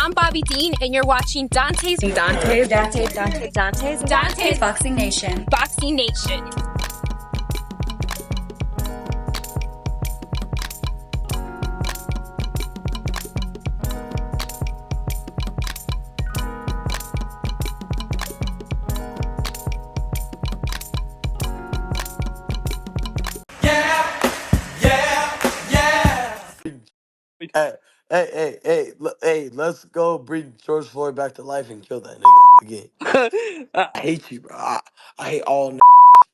I'm Bobby Dean, and you're watching Dante's Boxing Nation. Boxing Nation. Hey, let's go bring George Floyd back to life and kill that nigga again. I hate you, bro. I hate all n.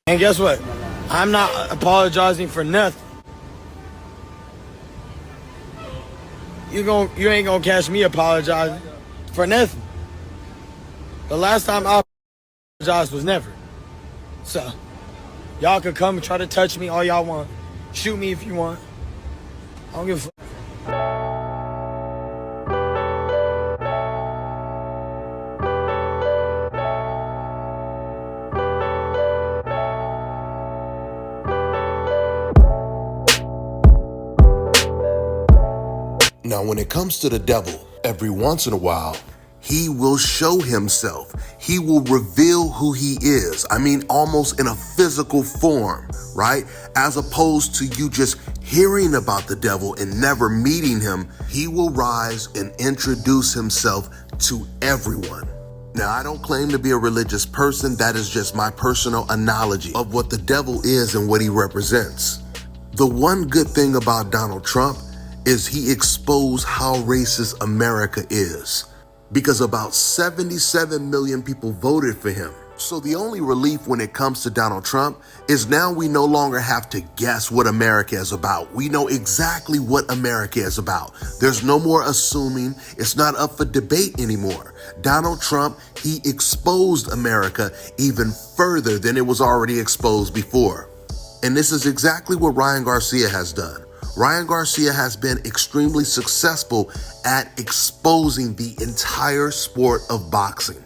And guess what? I'm not apologizing for nothing. You ain't gonna catch me apologizing for nothing. The last time I apologized was never. So, y'all can come and try to touch me all y'all want. Shoot me if you want. I don't give a fuck. Now, when it comes to the devil, every once in a while, he will show himself. He will reveal who he is. I mean, almost in a physical form, right? As opposed to you just hearing about the devil and never meeting him, he will rise and introduce himself to everyone. Now, I don't claim to be a religious person. That is just my personal analogy of what the devil is and what he represents. The one good thing about Donald Trump is he exposed how racist America is, because about 77 million people voted for him. So the only relief when it comes to Donald Trump is now we no longer have to guess what America is about. We know exactly what America is about. There's no more assuming. It's not up for debate anymore. Donald Trump, he exposed America even further than it was already exposed before. And this is exactly what Ryan Garcia has done. Ryan Garcia has been extremely successful at exposing the entire sport of boxing.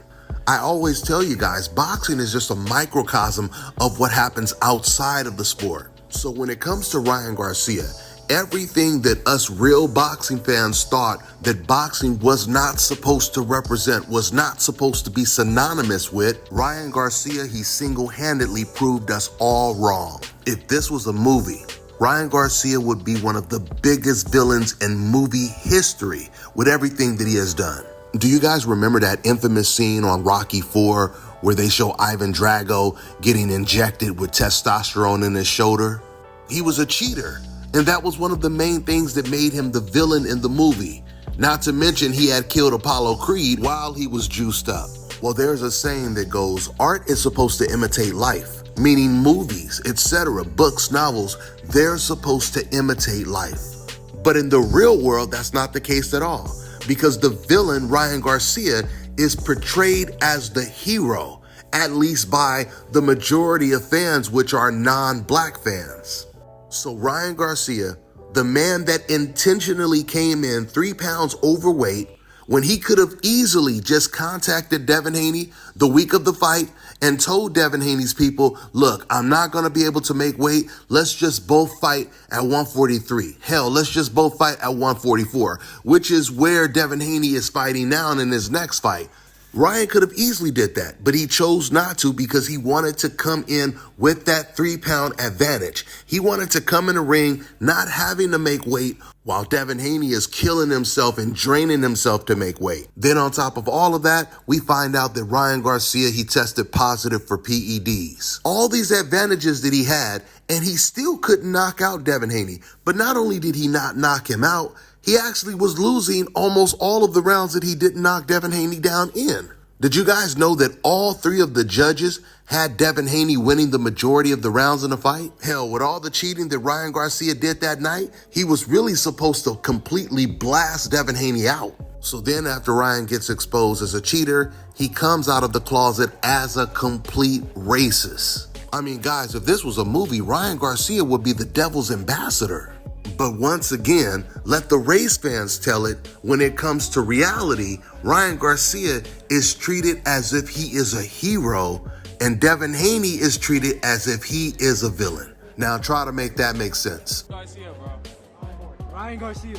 I always tell you guys, boxing is just a microcosm of what happens outside of the sport. So when it comes to Ryan Garcia, everything that us real boxing fans thought that boxing was not supposed to represent, was not supposed to be synonymous with, Ryan Garcia, he single-handedly proved us all wrong. If this was a movie, Ryan Garcia would be one of the biggest villains in movie history with everything that he has done. Do you guys remember that infamous scene on Rocky IV where they show Ivan Drago getting injected with testosterone in his shoulder? He was a cheater, and that was one of the main things that made him the villain in the movie. Not to mention he had killed Apollo Creed while he was juiced up. Well, there's a saying that goes, art is supposed to imitate life. Meaning movies, etc., books, novels, they're supposed to imitate life. But in the real world, that's not the case at all, because the villain, Ryan Garcia, is portrayed as the hero, at least by the majority of fans, which are non-black fans. So Ryan Garcia, the man that intentionally came in 3 pounds overweight, when he could have easily just contacted Devin Haney the week of the fight and told Devin Haney's people, look, I'm not going to be able to make weight. Let's just both fight at 143. Hell, let's just both fight at 144, which is where Devin Haney is fighting now in his next fight. Ryan could have easily did that, but he chose not to because he wanted to come in with that 3-pound advantage. He wanted to come in the ring not having to make weight while Devin Haney is killing himself and draining himself to make weight. Then on top of all of that, we find out that Ryan Garcia, he tested positive for PEDs. All these advantages that he had, and he still couldn't knock out Devin Haney. But not only did he not knock him out, he actually was losing almost all of the rounds that he didn't knock Devin Haney down in. Did you guys know that all 3 of the judges had Devin Haney winning the majority of the rounds in the fight? Hell, with all the cheating that Ryan Garcia did that night, he was really supposed to completely blast Devin Haney out. So then after Ryan gets exposed as a cheater, he comes out of the closet as a complete racist. I mean, guys, if this was a movie, Ryan Garcia would be the devil's ambassador. But once again, let the race fans tell it, when it comes to reality, Ryan Garcia is treated as if he is a hero and Devin Haney is treated as if he is a villain. Now try to make that make sense. Garcia, bro. Ryan Garcia.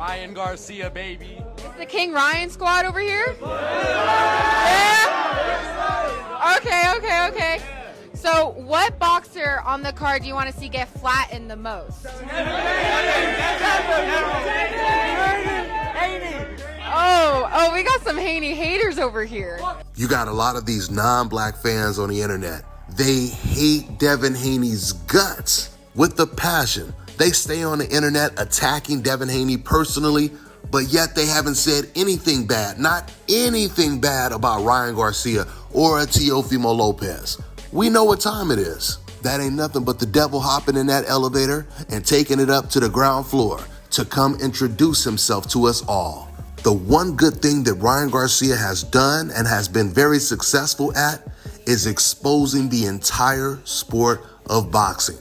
Ryan Garcia, baby. Is the King Ryan squad over here? Yeah? Okay. So what boxer on the card do you want to see get flattened the most? Oh, we got some Haney haters over here. You got a lot of these non-black fans on the internet. They hate Devin Haney's guts with a passion. They stay on the internet attacking Devin Haney personally, but yet they haven't said anything bad, not anything bad about Ryan Garcia or Teofimo Lopez. We know what time it is. That ain't nothing but the devil hopping in that elevator and taking it up to the ground floor to come introduce himself to us all. The one good thing that Ryan Garcia has done and has been very successful at is exposing the entire sport of boxing.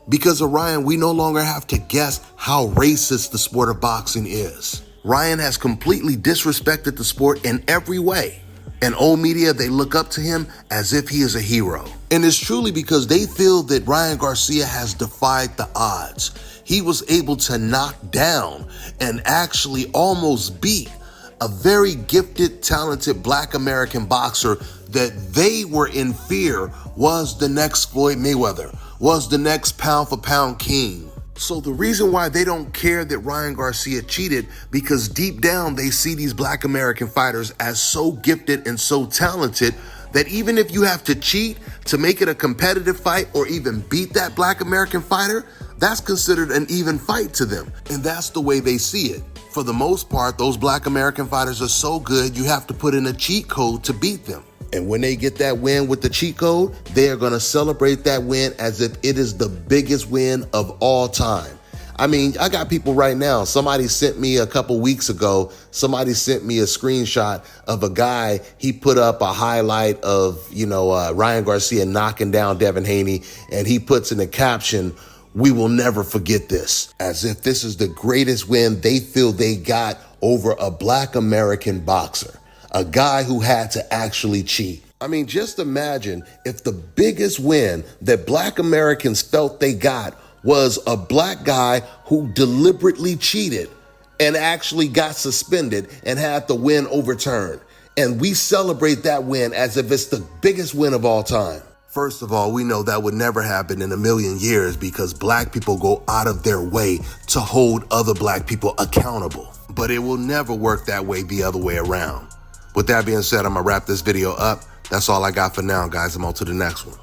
Because of Ryan, we no longer have to guess how racist the sport of boxing is. Ryan has completely disrespected the sport in every way. And old media, they look up to him as if he is a hero. And it's truly because they feel that Ryan Garcia has defied the odds. He was able to knock down and actually almost beat a very gifted, talented Black American boxer that they were in fear was the next Floyd Mayweather, was the next pound for pound king. So the reason why they don't care that Ryan Garcia cheated, because deep down they see these Black American fighters as so gifted and so talented that even if you have to cheat to make it a competitive fight or even beat that Black American fighter, that's considered an even fight to them. And that's the way they see it. For the most part, those Black American fighters are so good, you have to put in a cheat code to beat them. And when they get that win with the cheat code, they are going to celebrate that win as if it is the biggest win of all time. I mean, I got people right now. Somebody sent me a couple weeks ago, somebody sent me a screenshot of a guy. He put up a highlight of, Ryan Garcia knocking down Devin Haney. And he puts in the caption, "We will never forget this," as if this is the greatest win they feel they got over a Black American boxer. A guy who had to actually cheat. I mean, just imagine if the biggest win that Black Americans felt they got was a Black guy who deliberately cheated and actually got suspended and had the win overturned. And we celebrate that win as if it's the biggest win of all time. First of all, we know that would never happen in a million years because Black people go out of their way to hold other Black people accountable. But it will never work that way the other way around. With that being said, I'm going to wrap this video up. That's all I got for now, guys. I'm on to the next one.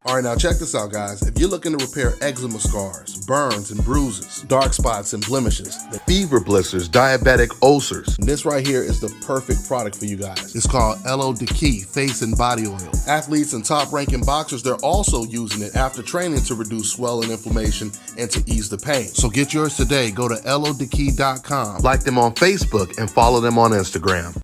All right, now check this out, guys. If you're looking to repair eczema scars, burns and bruises, dark spots and blemishes, fever blisters, diabetic ulcers, this right here is the perfect product for you guys. It's called Elo Diki Face and Body Oil. Athletes and top-ranking boxers, they're also using it after training to reduce swelling, inflammation, and to ease the pain. So get yours today. Go to elodiki.com, like them on Facebook, and follow them on Instagram.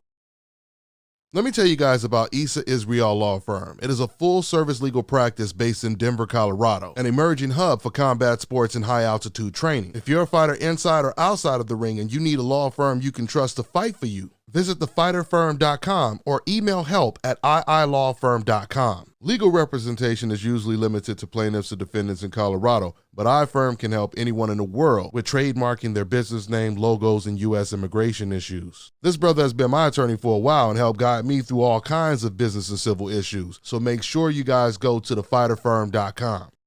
Let me tell you guys about Issa Israel Law Firm. It is a full-service legal practice based in Denver, Colorado, an emerging hub for combat sports and high-altitude training. If you're a fighter inside or outside of the ring and you need a law firm you can trust to fight for you, visit thefighterfirm.com or email help@iilawfirm.com. Legal representation is usually limited to plaintiffs or defendants in Colorado, but iFirm can help anyone in the world with trademarking their business name, logos, and U.S. immigration issues. This brother has been my attorney for a while and helped guide me through all kinds of business and civil issues, so make sure you guys go to thefighterfirm.com.